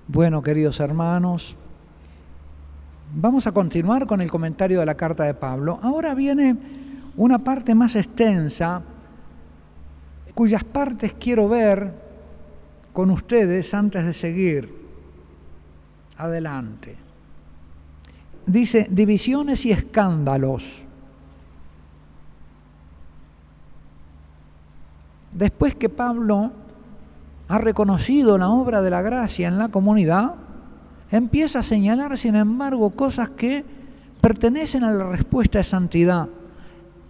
Bueno, queridos hermanos, vamos a continuar con el comentario de la carta de Pablo. Ahora viene una parte más extensa, cuyas partes quiero ver con ustedes antes de seguir adelante. Dice, divisiones y escándalos. Después que Pablo ha reconocido la obra de la gracia en la comunidad, empieza a señalar, sin embargo, cosas que pertenecen a la respuesta de santidad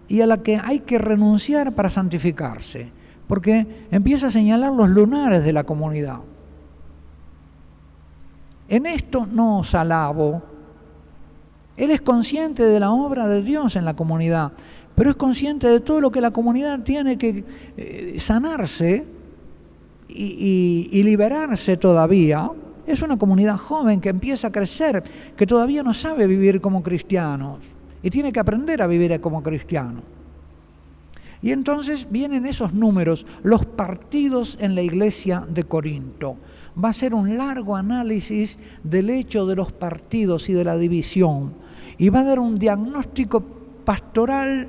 y a la que hay que renunciar para santificarse, porque empieza a señalar los lunares de la comunidad. En esto no os alabo. Él es consciente de la obra de Dios en la comunidad, pero es consciente de todo lo que la comunidad tiene que sanarse y liberarse todavía. Es una comunidad joven que empieza a crecer, que todavía no sabe vivir como cristianos y tiene que aprender a vivir como cristiano. Y entonces vienen esos números, los partidos en la iglesia de Corinto. Va a ser un largo análisis del hecho de los partidos y de la división, y va a dar un diagnóstico pastoral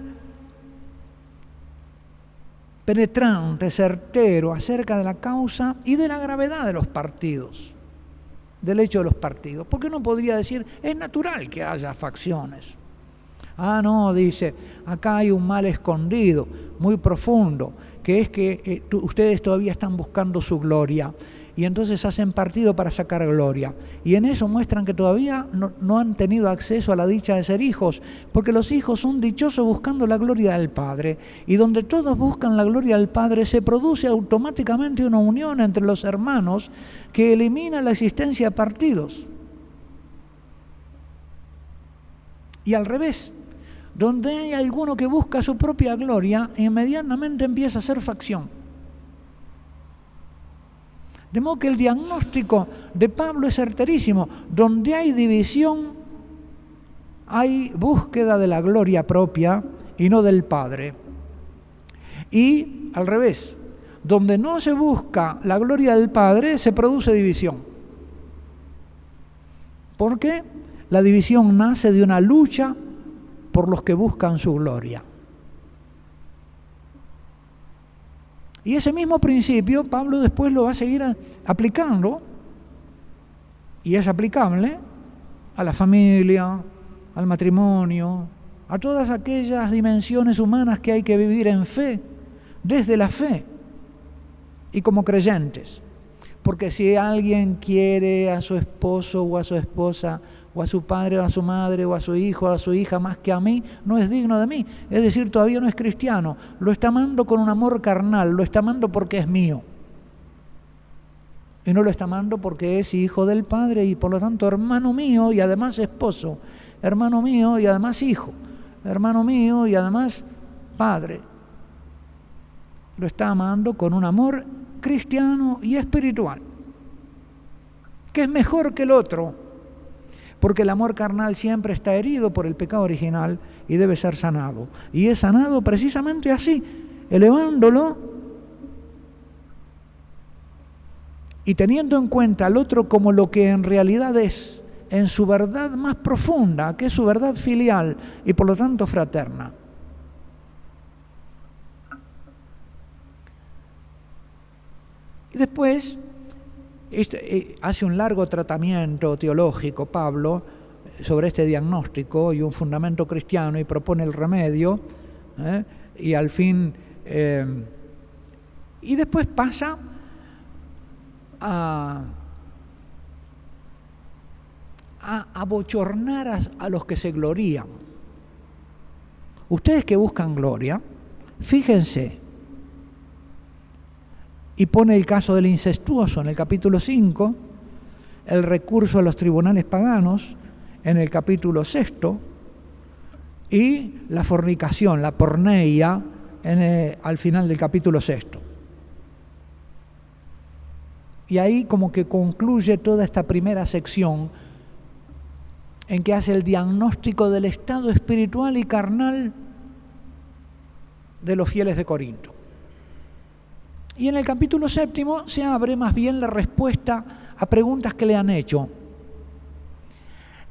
penetrante, certero, acerca de la causa y de la gravedad de los partidos, del hecho de los partidos. Porque uno podría decir, es natural que haya facciones. Ah, no, dice, acá hay un mal escondido, muy profundo, que es que ustedes todavía están buscando su gloria, y entonces hacen partido para sacar gloria. Y en eso muestran que todavía no han tenido acceso a la dicha de ser hijos, porque los hijos son dichosos buscando la gloria del Padre. Y donde todos buscan la gloria del Padre, se produce automáticamente una unión entre los hermanos que elimina la existencia de partidos. Y al revés, donde hay alguno que busca su propia gloria, inmediatamente empieza a ser facción. De modo que el diagnóstico de Pablo es certerísimo. Donde hay división, hay búsqueda de la gloria propia y no del Padre. Y al revés, donde no se busca la gloria del Padre, se produce división. ¿Por qué? La división nace de una lucha por los que buscan su gloria. Y ese mismo principio Pablo después lo va a seguir aplicando, y es aplicable a la familia, al matrimonio, a todas aquellas dimensiones humanas que hay que vivir en fe, desde la fe y como creyentes. Porque si alguien quiere a su esposo o a su esposa, o a su padre o a su madre o a su hijo o a su hija más que a mí, no es digno de mí. Es decir, todavía no es cristiano. Lo está amando con un amor carnal, lo está amando porque es mío. Y no lo está amando porque es hijo del Padre y por lo tanto hermano mío y además esposo, hermano mío y además hijo, hermano mío y además padre. Lo está amando con un amor cristiano y espiritual, que es mejor que el otro. Porque el amor carnal siempre está herido por el pecado original y debe ser sanado. Y es sanado precisamente así, elevándolo y teniendo en cuenta al otro como lo que en realidad es, en su verdad más profunda, que es su verdad filial y por lo tanto fraterna. Y después hace un largo tratamiento teológico Pablo sobre este diagnóstico y un fundamento cristiano y propone el remedio, y al fin y después pasa a abochornar a los que se glorían. Ustedes que buscan gloria, fíjense. Y pone el caso del incestuoso en el capítulo 5, el recurso a los tribunales paganos en el capítulo 6, y la fornicación, la porneia, al final del capítulo 6. Y ahí como que concluye toda esta primera sección en que hace el diagnóstico del estado espiritual y carnal de los fieles de Corinto. Y en el capítulo 7 se abre más bien la respuesta a preguntas que le han hecho.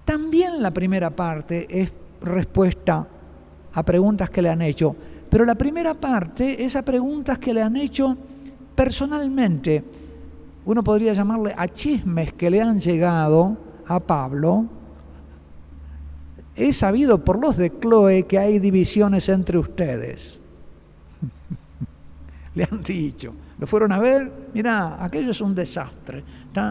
También la primera parte es respuesta a preguntas que le han hecho, pero la primera parte es a preguntas que le han hecho personalmente. Uno podría llamarle a chismes que le han llegado a Pablo. He sabido por los de Cloé que hay divisiones entre ustedes. Le han dicho, lo fueron a ver, mirá, aquello es un desastre.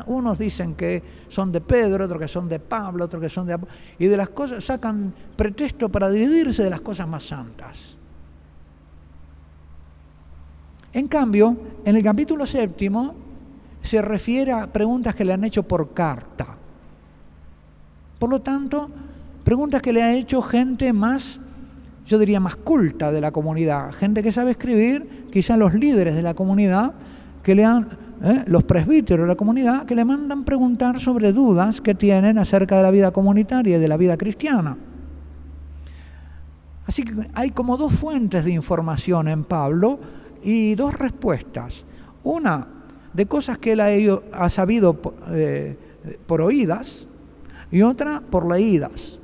Unos dicen que son de Pedro, otros que son de Pablo, otros que son de Apolo, y de las cosas sacan pretexto para dividirse de las cosas más santas. En cambio, en el capítulo 7 se refiere a preguntas que le han hecho por carta. Por lo tanto, preguntas que le ha hecho gente más, yo diría, más culta de la comunidad, gente que sabe escribir, quizás los líderes de la comunidad, que le han, los presbíteros de la comunidad, que le mandan preguntar sobre dudas que tienen acerca de la vida comunitaria y de la vida cristiana. Así que hay como dos fuentes de información en Pablo y dos respuestas. Una de cosas que él ha sabido por oídas y otra por leídas.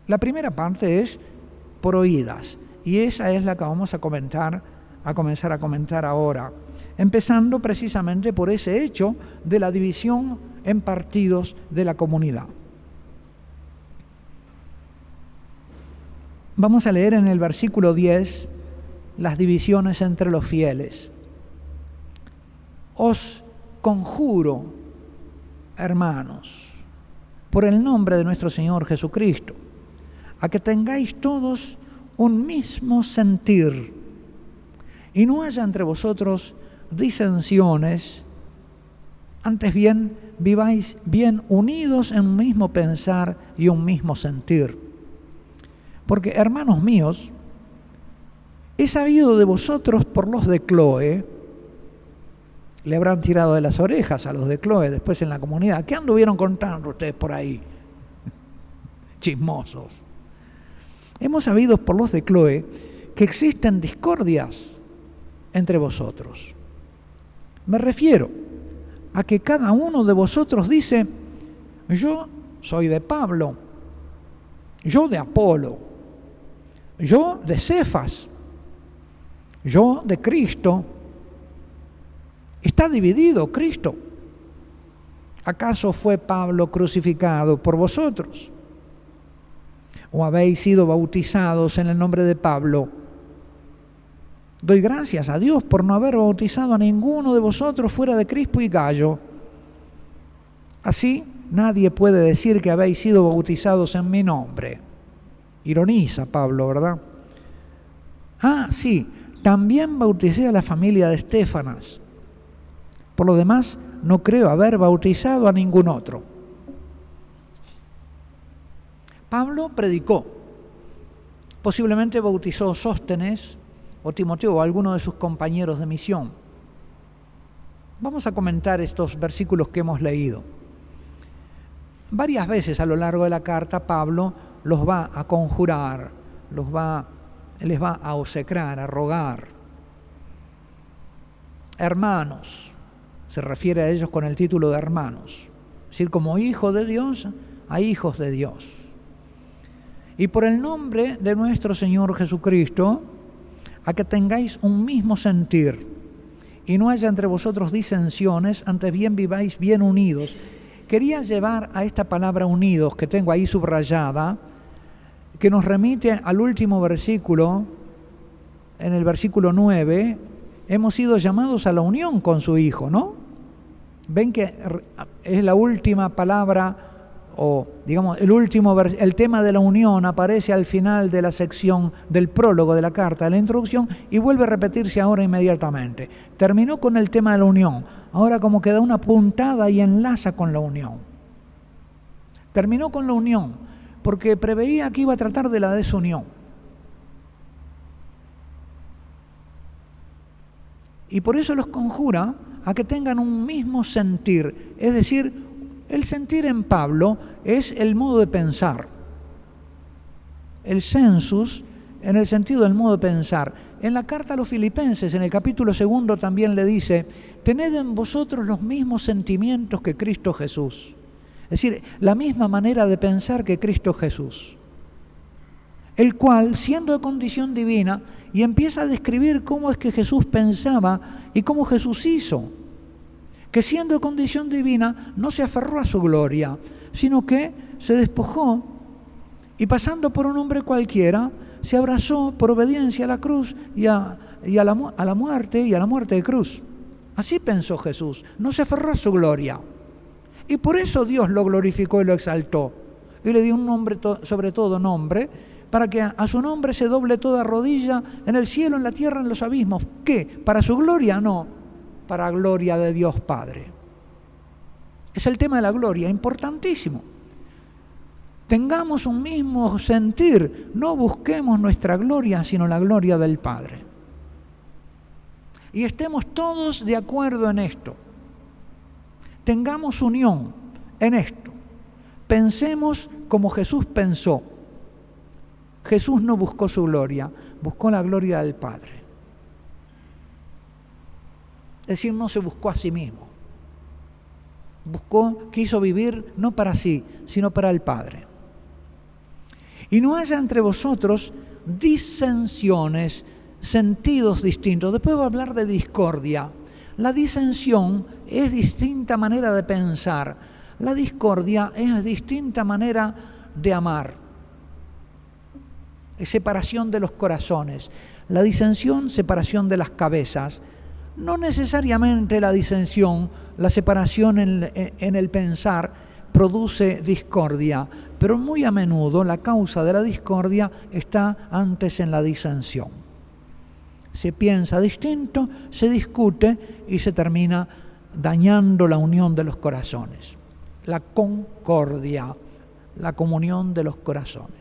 La primera parte es por oídas y esa es la que vamos a comenzar a comentar ahora, empezando precisamente por ese hecho de la división en partidos de la comunidad. Vamos a leer en el versículo 10 las divisiones entre los fieles. Os conjuro, hermanos, por el nombre de nuestro Señor Jesucristo, a que tengáis todos un mismo sentir y no haya entre vosotros disensiones, antes bien viváis bien unidos en un mismo pensar y un mismo sentir. Porque, hermanos míos, he sabido de vosotros por los de Cloé, le habrán tirado de las orejas a los de Cloé después en la comunidad. ¿Qué anduvieron contando ustedes por ahí? Chismosos. Hemos sabido por los de Cloé que existen discordias entre vosotros. Me refiero a que cada uno de vosotros dice, yo soy de Pablo, yo de Apolo, yo de Cefas, yo de Cristo. Está dividido Cristo. ¿Acaso fue Pablo crucificado por vosotros? ¿O habéis sido bautizados en el nombre de Pablo? Doy gracias a Dios por no haber bautizado a ninguno de vosotros fuera de Crispo y Gayo. Así, nadie puede decir que habéis sido bautizados en mi nombre. Ironiza Pablo, ¿verdad? Ah, sí, también bauticé a la familia de Estéfanas. Por lo demás, no creo haber bautizado a ningún otro. Pablo predicó. Posiblemente bautizó Sóstenes o Timoteo o alguno de sus compañeros de misión. Vamos a comentar estos versículos que hemos leído. Varias veces a lo largo de la carta Pablo los va a conjurar, les va a obsecrar, a rogar. Hermanos, se refiere a ellos con el título de hermanos, es decir, como hijo de Dios a hijos de Dios. Y por el nombre de nuestro Señor Jesucristo, a que tengáis un mismo sentir y no haya entre vosotros disensiones, antes bien viváis bien unidos. Quería llevar a esta palabra unidos, que tengo ahí subrayada, que nos remite al último versículo, en el versículo 9, hemos sido llamados a la unión con su Hijo, ¿no? Ven que es la última palabra, o digamos, el tema de la unión aparece al final de la sección del prólogo de la carta, de la introducción, y vuelve a repetirse ahora inmediatamente. Terminó con el tema de la unión, ahora como que da una puntada y enlaza con la unión. Terminó con la unión, porque preveía que iba a tratar de la desunión. Y por eso los conjura a que tengan un mismo sentir, es decir, el sentir en Pablo es el modo de pensar. El sensus, en el sentido del modo de pensar, En la carta a los Filipenses, en el capítulo 2, también le dice: tened en vosotros los mismos sentimientos que Cristo Jesús. Es decir, la misma manera de pensar que Cristo Jesús, el cual, siendo de condición divina, y empieza a describir cómo es que Jesús pensaba y cómo Jesús hizo, que siendo de condición divina no se aferró a su gloria, sino que se despojó y, pasando por un hombre cualquiera, se abrazó por obediencia a la cruz y a la muerte de cruz. Así pensó Jesús, no se aferró a su gloria. Y por eso Dios lo glorificó y lo exaltó. Y le dio un nombre sobre todo nombre, para que a su nombre se doble toda rodilla en el cielo, en la tierra, en los abismos. ¿Qué? ¿Para su gloria? No, para gloria de Dios Padre. Es el tema de la gloria, importantísimo. Tengamos un mismo sentir, no busquemos nuestra gloria, sino la gloria del Padre. Y estemos todos de acuerdo en esto. Tengamos unión en esto. Pensemos como Jesús pensó. Jesús no buscó su gloria, buscó la gloria del Padre. Es decir, no se buscó a sí mismo. Quiso vivir no para sí, sino para el Padre. Y no haya entre vosotros disensiones, sentidos distintos. Después va a hablar de discordia. La disensión es distinta manera de pensar. La discordia es distinta manera de amar. Es separación de los corazones. La disensión, separación de las cabezas. No necesariamente la disensión, la separación en el pensar, produce discordia, pero muy a menudo la causa de la discordia está antes en la disensión. Se piensa distinto, se discute y se termina dañando la unión de los corazones. La concordia, la comunión de los corazones.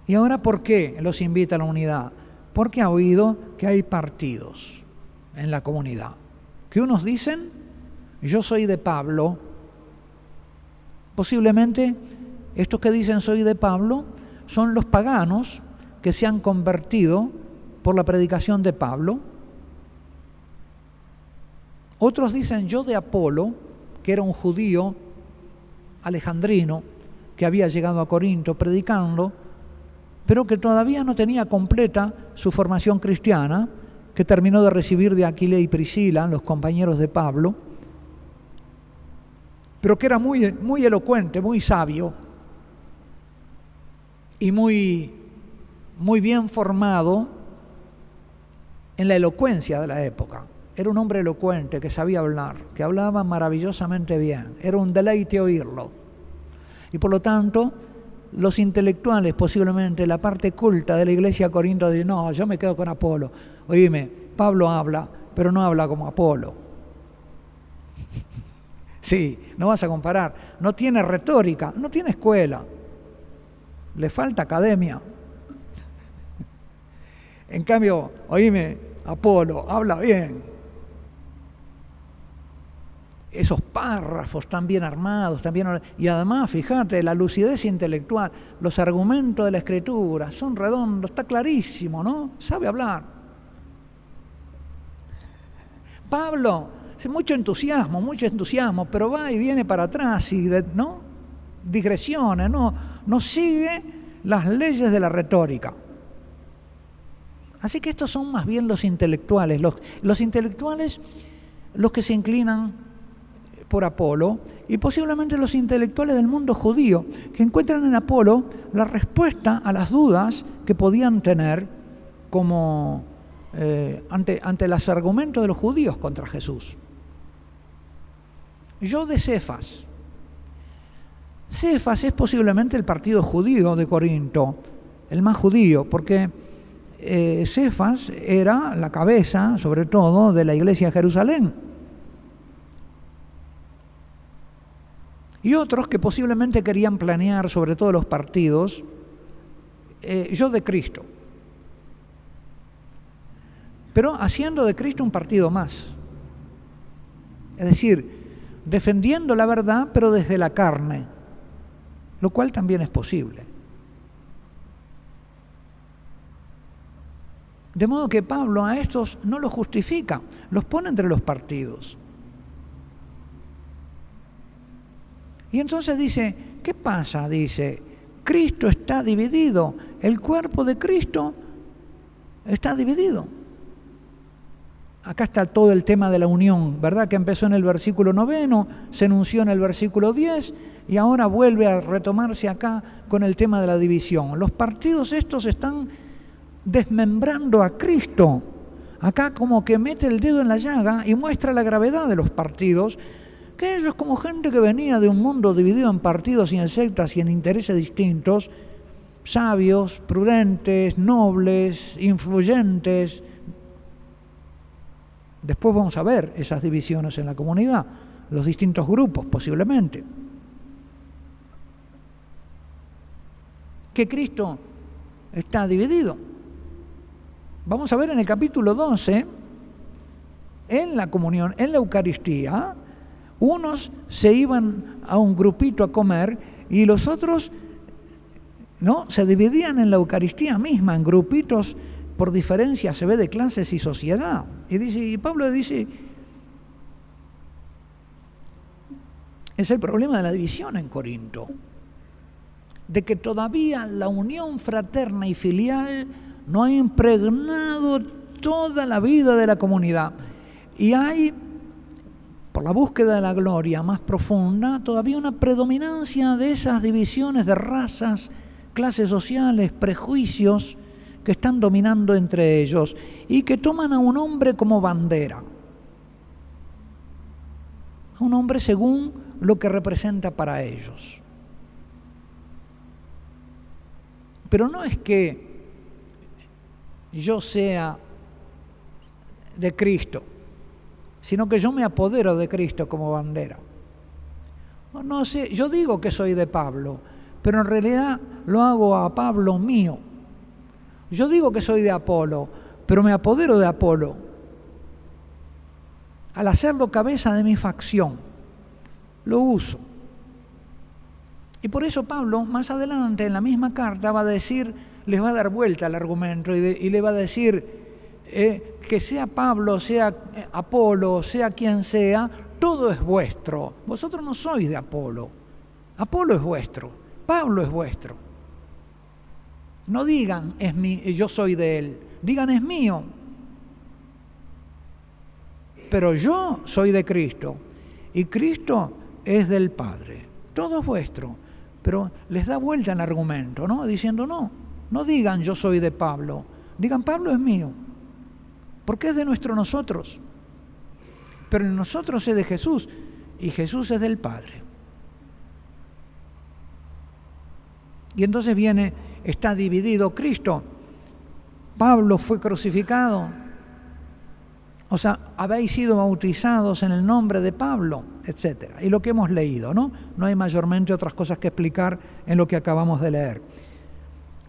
¿Y ahora por qué los invita a la unidad? Porque ha oído que hay partidos en la comunidad. Que unos dicen: yo soy de Pablo. Posiblemente estos que dicen soy de Pablo son los paganos que se han convertido por la predicación de Pablo. Otros dicen yo de Apolo, que era un judío alejandrino que había llegado a Corinto predicando, pero que todavía no tenía completa su formación cristiana, que terminó de recibir de Aquila y Priscila, los compañeros de Pablo, pero que era muy, muy elocuente, muy sabio y muy bien formado en la elocuencia de la época. Era un hombre elocuente que sabía hablar, que hablaba maravillosamente bien, era un deleite oírlo. Y por lo tanto, los intelectuales, posiblemente la parte culta de la iglesia de Corinto, dicen: no, yo me quedo con Apolo. Oíme, Pablo habla, pero no habla como Apolo. Sí, no vas a comparar. No tiene retórica, no tiene escuela. Le falta academia. En cambio, oíme, Apolo habla bien. Esos párrafos tan bien armados, y además, fíjate, la lucidez intelectual, los argumentos de la Escritura son redondos, está clarísimo, ¿no? Sabe hablar. Pablo, mucho entusiasmo, pero va y viene para atrás, ¿no? Digresiones, no sigue las leyes de la retórica. Así que estos son más bien los intelectuales, los intelectuales los que se inclinan por Apolo, y posiblemente los intelectuales del mundo judío, que encuentran en Apolo la respuesta a las dudas que podían tener como ante los argumentos de los judíos contra Jesús. Yo de Cefas. Cefas es posiblemente el partido judío de Corinto, el más judío, porque Cefas era la cabeza, sobre todo, de la iglesia de Jerusalén. Y otros que posiblemente querían planear, sobre todo los partidos, yo de Cristo. Pero haciendo de Cristo un partido más. Es decir, defendiendo la verdad, pero desde la carne, lo cual también es posible. De modo que Pablo a estos no los justifica, los pone entre los partidos. Y entonces dice, ¿qué pasa? Dice, Cristo está dividido, el cuerpo de Cristo está dividido. Acá está todo el tema de la unión, ¿verdad? Que empezó en el versículo 9, se enunció en el versículo 10 y ahora vuelve a retomarse acá con el tema de la división. Los partidos estos están desmembrando a Cristo. Acá como que mete el dedo en la llaga y muestra la gravedad de los partidos, que ellos como gente que venía de un mundo dividido en partidos y en sectas y en intereses distintos, sabios, prudentes, nobles, influyentes. Después vamos a ver esas divisiones en la comunidad, los distintos grupos posiblemente. Que Cristo está dividido. Vamos a ver en el capítulo 12, en la comunión, en la Eucaristía, unos se iban a un grupito a comer y los otros no se dividían en la Eucaristía misma, en grupitos por diferencia, se ve, de clases y sociedad. Y Pablo dice, es el problema de la división en Corinto, de que todavía la unión fraterna y filial no ha impregnado toda la vida de la comunidad. Y hay, por la búsqueda de la gloria más profunda, todavía una predominancia de esas divisiones de razas, clases sociales, prejuicios que están dominando entre ellos y que toman a un hombre como bandera. A un hombre según lo que representa para ellos. Pero no es que yo sea de Cristo, sino que yo me apodero de Cristo como bandera. No sé, yo digo que soy de Pablo, pero en realidad lo hago a Pablo mío. Yo digo que soy de Apolo, pero me apodero de Apolo al hacerlo cabeza de mi facción. Lo uso. Y por eso Pablo, más adelante en la misma carta, va a decir, les va a dar vuelta al argumento y le va a decir que sea Pablo, sea Apolo, sea quien sea, todo es vuestro. Vosotros no sois de Apolo. Apolo es vuestro, Pablo es vuestro. No digan, yo soy de él, digan, es mío. Pero yo soy de Cristo y Cristo es del Padre. Todo es vuestro. Pero les da vuelta el argumento, ¿no? Diciendo, no digan yo soy de Pablo, digan Pablo es mío, porque es de nosotros. Pero en nosotros es de Jesús y Jesús es del Padre. Y entonces está dividido Cristo. Pablo fue crucificado. O sea, habéis sido bautizados en el nombre de Pablo, etc. Y lo que hemos leído, ¿no? No hay mayormente otras cosas que explicar en lo que acabamos de leer.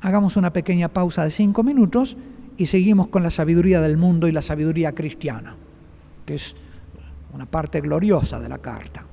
Hagamos una pequeña pausa de 5 minutos y seguimos con la sabiduría del mundo y la sabiduría cristiana, que es una parte gloriosa de la carta.